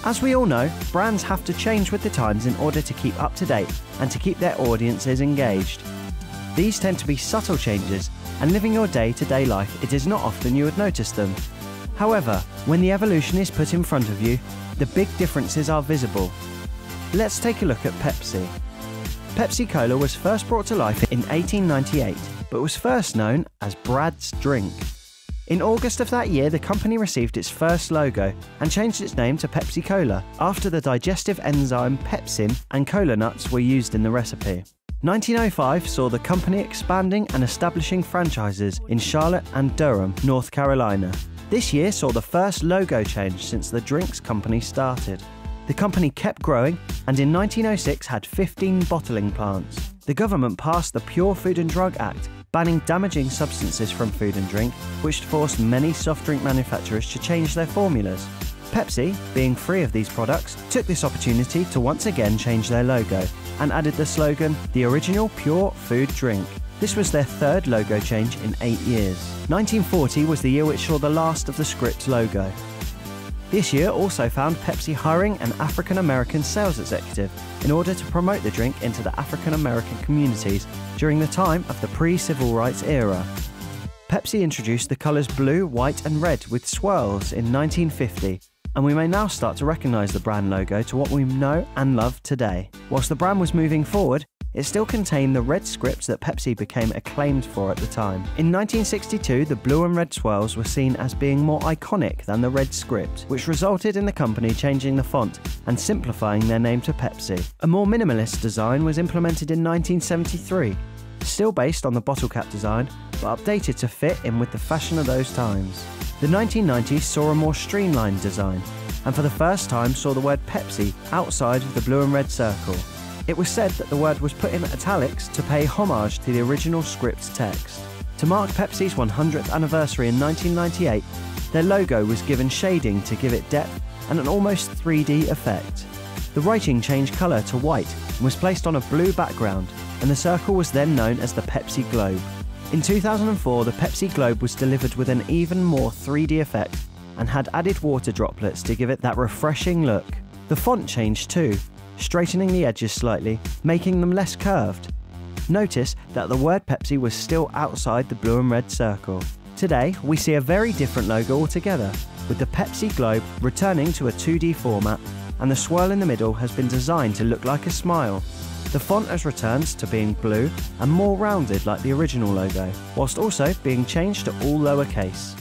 As we all know, brands have to change with the times in order to keep up to date and to keep their audiences engaged. These tend to be subtle changes, and living your day-to-day life, it is not often you would notice them. However, when the evolution is put in front of you, the big differences are visible. Let's take a look at Pepsi. Pepsi Cola was first brought to life in 1898, but was first known as Brad's Drink. In August of that year, the company received its first logo and changed its name to Pepsi Cola after the digestive enzyme pepsin and cola nuts were used in the recipe. 1905 saw the company expanding and establishing franchises in Charlotte and Durham, North Carolina. This year saw the first logo change since the drinks company started. The company kept growing and in 1906 had 15 bottling plants. The government passed the Pure Food and Drug Act, banning damaging substances from food and drink, which forced many soft drink manufacturers to change their formulas. Pepsi, being free of these products, took this opportunity to once again change their logo and added the slogan, "The original pure food drink." This was their third logo change in 8 years. 1940 was the year which saw the last of the script logo. This year also found Pepsi hiring an African-American sales executive in order to promote the drink into the African-American communities during the time of the pre-civil rights era. Pepsi introduced the colours blue, white and red with swirls in 1950, and we may now start to recognise the brand logo to what we know and love today. Whilst the brand was moving forward, it still contained the red scripts that Pepsi became acclaimed for at the time. In 1962, the blue and red swirls were seen as being more iconic than the red script, which resulted in the company changing the font and simplifying their name to Pepsi. A more minimalist design was implemented in 1973, still based on the bottle cap design, but updated to fit in with the fashion of those times. The 1990s saw a more streamlined design, and for the first time saw the word Pepsi outside of the blue and red circle. It was said that the word was put in italics to pay homage to the original script's text. To mark Pepsi's 100th anniversary in 1998, their logo was given shading to give it depth and an almost 3D effect. The writing changed colour to white and was placed on a blue background, and the circle was then known as the Pepsi Globe. In 2004, the Pepsi Globe was delivered with an even more 3D effect and had added water droplets to give it that refreshing look. The font changed too, straightening the edges slightly, making them less curved. Notice that the word Pepsi was still outside the blue and red circle. Today, we see a very different logo altogether, with the Pepsi Globe returning to a 2D format, and the swirl in the middle has been designed to look like a smile. The font has returned to being blue and more rounded like the original logo, whilst also being changed to all lowercase.